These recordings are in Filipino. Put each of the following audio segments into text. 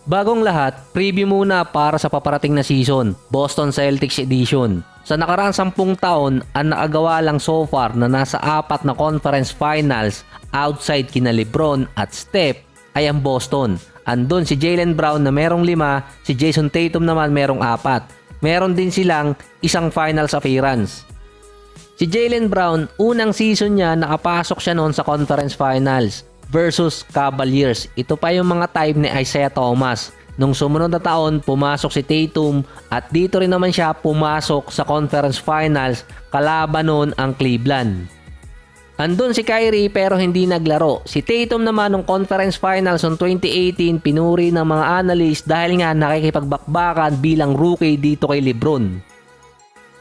Bagong lahat, preview muna para sa paparating na season, Boston Celtics Edition. Sa nakaraang 10 taon, ang nakagawa lang so far na nasa 4 na conference finals outside kina LeBron at Steph ay ang Boston. Andun si Jaylen Brown na merong 5, si Jason Tatum naman merong 4. Meron din silang isang finals appearance. Si Jaylen Brown, unang season niya nakapasok siya noon sa conference finals versus Cavaliers. Ito pa yung mga time ni Isaiah Thomas. Nung sumunod na taon, pumasok si Tatum at dito rin naman siya pumasok sa conference finals kalaban noon ang Cleveland. Andun si Kyrie pero hindi naglaro. Si Tatum naman nung conference finals noong 2018 pinuri ng mga analyst dahil nga nakikipagbakbakan bilang rookie dito kay LeBron.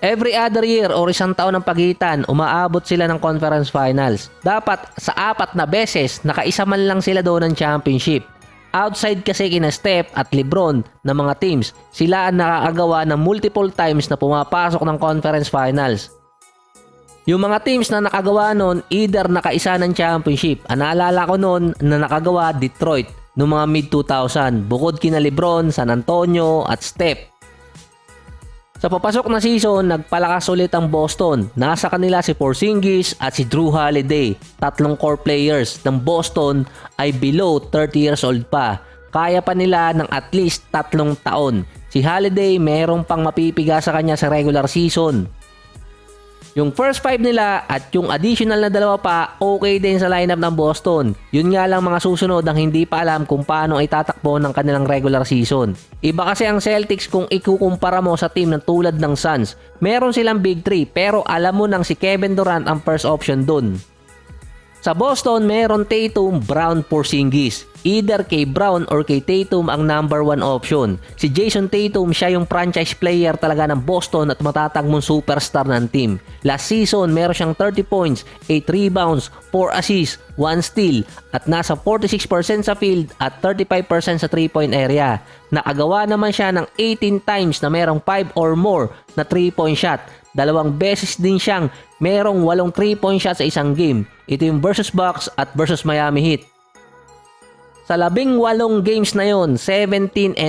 Every other year or isang taon ng pagitan, umaabot sila ng conference finals. Dapat sa 4 na beses, nakaisa man lang sila doon ng championship. Outside kasi kina Steph at LeBron na mga teams, sila ang nakakagawa ng multiple times na pumapasok ng conference finals. Yung mga teams na nakagawa noon, either nakaisa ng championship. Ang naalala ko noon na nakagawa Detroit noong mga mid-2000, bukod kina LeBron, San Antonio at Steph. Sa papasok na season, nagpalakas ulit ang Boston. Nasa kanila si Porzingis at si Drew Holiday. 3 core players ng Boston ay below 30 years old pa. Kaya pa nila ng at least 3 taon. Si Holiday merong pang mapipiga sa kanya sa regular season. Yung first 5 nila at yung additional na 2 pa, okay din sa lineup ng Boston. Yun nga lang mga susunod ang hindi pa alam kung paano ay tatakbo ng kanilang regular season. Iba kasi ang Celtics kung ikukumpara mo sa team ng tulad ng Suns. Meron silang big 3 pero alam mo nang si Kevin Durant ang first option dun. Sa Boston, meron Tatum, Brown, Porzingis. Either kay Brown or kay Tatum ang number 1 option. Si Jason Tatum, siya yung franchise player talaga ng Boston at matatagmong superstar ng team. Last season, meron siyang 30 points, 8 rebounds, 4 assists, 1 steal at nasa 46% sa field at 35% sa 3-point area. Nakagawa naman siya ng 18 times na merong 5 or more na 3-point shot. 2 beses din siyang merong 8 3-point shots sa isang game. Ito yung versus Bucks at versus Miami Heat. Sa 18 games na yon, 17-1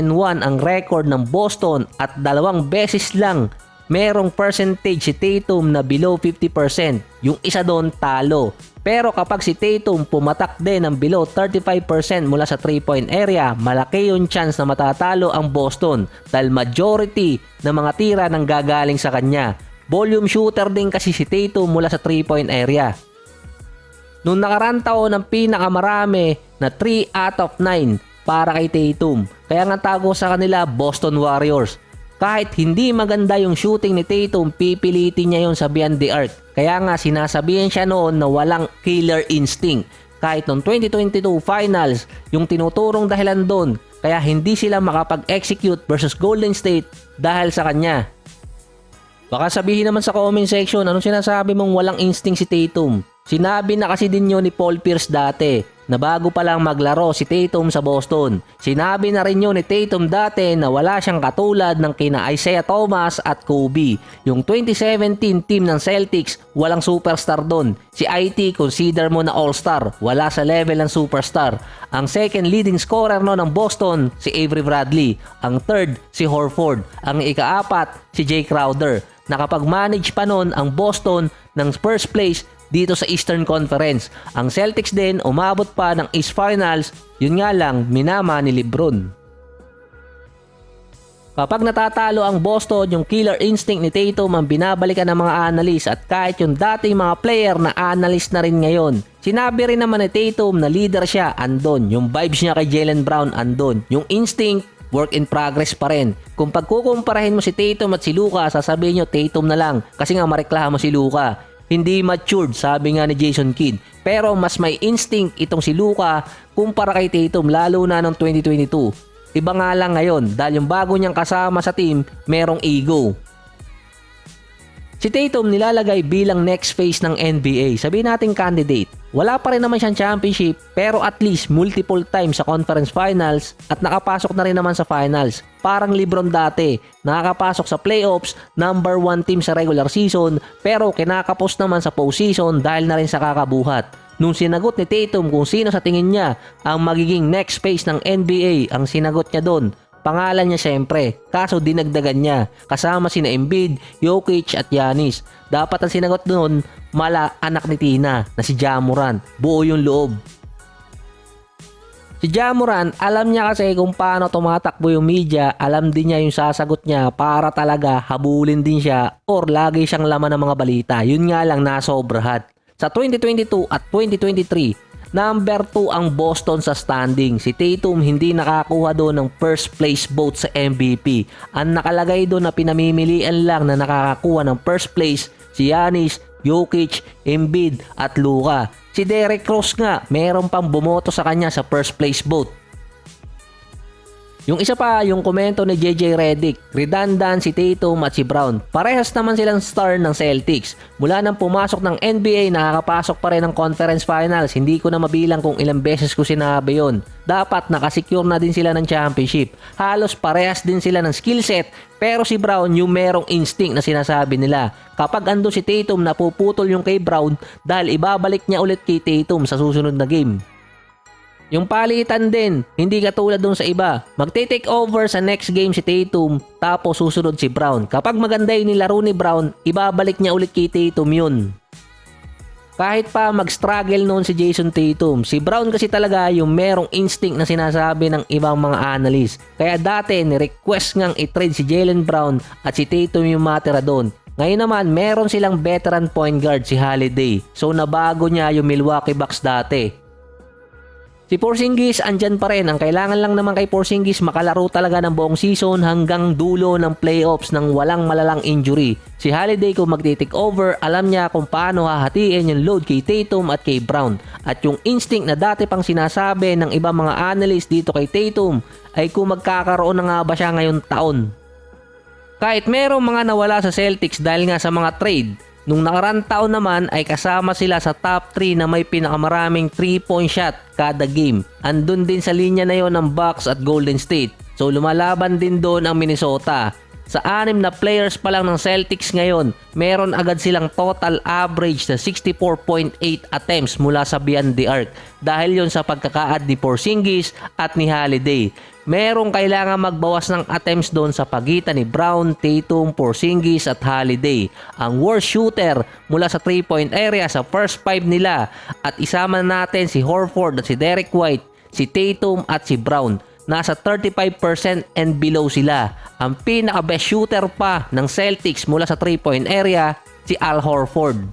ang record ng Boston at 2 beses lang merong percentage si Tatum na below 50%. Yung isa doon talo. Pero kapag si Tatum pumatak din ng below 35% mula sa 3-point area, malaki yung chance na matatalo ang Boston dahil majority ng mga tira nang gagaling sa kanya. Volume shooter din kasi si Tatum mula sa 3-point area. Noong nakarang taon ang pinakamarami na 3 out of 9 para kay Tatum. Kaya nga tago sa kanila Boston Warriors. Kahit hindi maganda yung shooting ni Tatum, pipilitin niya yon sa beyond the arc. Kaya nga sinasabihan siya noon na walang killer instinct. Kahit noong 2022 finals, yung tinuturong dahilan doon, kaya hindi sila makapag-execute versus Golden State dahil sa kanya. Baka sabihin naman sa comment section, anong sinasabi mong walang instinct si Tatum? Sinabi na kasi din yun ni Paul Pierce dati na bago pa lang maglaro si Tatum sa Boston. Sinabi na rin yun ni Tatum dati na wala siyang katulad ng kina Isaiah Thomas at Kobe. Yung 2017 team ng Celtics, walang superstar doon. Si IT, consider mo na all-star, wala sa level ng superstar. Ang second leading scorer no ng Boston, si Avery Bradley. Ang third, si Horford. Ang ika-4, si Jay Crowder. Nakapag-manage pa noon ang Boston ng first place dito sa Eastern Conference. Ang Celtics din umabot pa ng East Finals, yun nga lang minama ni LeBron. Kapag natatalo ang Boston, yung killer instinct ni Tatum ang binabalikan ng mga analyst at kahit yung dating mga player na analyst na rin ngayon. Sinabi rin naman ni Tatum na leader siya, andon. Yung vibes niya kay Jaylen Brown, andon. Yung instinct, work in progress pa rin. Kung pagkukumparahin mo si Tatum at si Luka, sasabihin nyo Tatum na lang kasi nga mareklamo si Luka. Hindi matured, sabi nga ni Jason Kidd. Pero mas may instinct itong si Luka kumpara kay Tatum lalo na noong 2022. Iba nga lang ngayon dahil yung bago niyang kasama sa team merong ego. Si Tatum nilalagay bilang next phase ng NBA. Sabihin natin candidate. Wala pa rin naman siyang championship pero at least multiple times sa conference finals at nakapasok na rin naman sa finals. Parang LeBron dati, nakakapasok sa playoffs, number 1 team sa regular season pero kinakapos naman sa postseason dahil na rin sa kakabuhat. Nung sinagot ni Tatum kung sino sa tingin niya ang magiging next phase ng NBA, ang sinagot niya doon, pangalan niya syempre, kaso dinagdagan niya, kasama sina Embiid, Jokic at Giannis. Dapat ang sinagot doon, mala anak ni Tina na si Ja Morant, buo yung loob. Si Ja Morant, alam niya kasi kung paano tumatakbo yung media, alam din niya yung sasagot niya para talaga habulin din siya or lagi siyang laman ng mga balita. Yun nga lang nasobrahan. Sa 2022 at 2023, number 2 ang Boston sa standing. Si Tatum hindi nakakuha doon ng first place vote sa MVP. Ang nakalagay doon na pinamimilian lang na nakakakuha ng first place si Giannis, Jokic, Embiid at Luka. Si Derrick Rose nga, meron pang bumoto sa kanya sa first place vote. Yung isa pa, yung komento ni JJ Redick, redundant si Tatum at si Brown. Parehas naman silang star ng Celtics. Mula nang pumasok ng NBA, nakakapasok pa rin ng conference finals. Hindi ko na mabilang kung ilang beses ko sinabi yon. Dapat nakasecure na din sila ng championship. Halos parehas din sila ng skill set. Pero si Brown yung merong instinct na sinasabi nila. Kapag ando si Tatum, napuputol yung kay Brown dahil ibabalik niya ulit kay Tatum sa susunod na game. Yung palitan din, hindi katulad dun sa iba. Magte-take over sa next game si Tatum, tapos susunod si Brown. Kapag maganda yung nilaro ni Brown, ibabalik niya ulit kay Tatum yun. Kahit pa mag-struggle noon si Jason Tatum, si Brown kasi talaga yung merong instinct na sinasabi ng ibang mga analyst. Kaya dati ni-request ngang i-trade si Jaylen Brown at si Tatum yung matira doon. Ngayon naman, meron silang veteran point guard si Holiday. So nabago niya yung Milwaukee Bucks dati. Si Porzingis andyan pa rin. Ang kailangan lang naman kay Porzingis makalaro talaga ng buong season hanggang dulo ng playoffs nang walang malalang injury. Si Holiday kung magti-take over, alam niya kung paano hahatiin yung load kay Tatum at kay Brown. At yung instinct na dati pang sinasabi ng ibang mga analyst dito kay Tatum ay kung magkakaroon na nga ba siya ngayong taon. Kahit merong mga nawala sa Celtics dahil nga sa mga trade, nung nakarang taon naman ay kasama sila sa top 3 na may pinakamaraming 3-point shot kada game. Andun din sa linya na yon ng Bucks at Golden State. So lumalaban din doon ang Minnesota. Sa 6 na players pa lang ng Celtics ngayon, meron agad silang total average na 64.8 attempts mula sa beyond the arc. Dahil yon sa pagkaka-add ni Porzingis at ni Holiday. Merong kailangan magbawas ng attempts doon sa pagitan ni Brown, Tatum, Porzingis at Holiday. Ang worst shooter mula sa 3-point area sa first 5 nila. At isama natin si Horford at si Derrick White, si Tatum at si Brown. Nasa 35% and below sila. Ang pinaka-best shooter pa ng Celtics mula sa 3-point area, si Al Horford.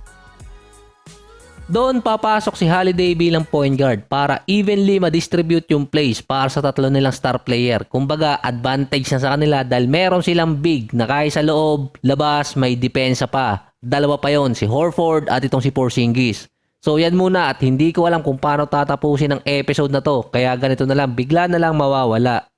Doon papasok si Holiday bilang point guard para evenly ma-distribute yung plays para sa tatlo nilang star player. Kumbaga, advantage na sa kanila dahil meron silang big na kaya sa loob, labas, may depensa pa. Dalawa pa yon, si Horford at itong si Porzingis. So yan muna at hindi ko alam kung paano tatapusin ang episode na to. Kaya ganito na lang, bigla na lang mawawala.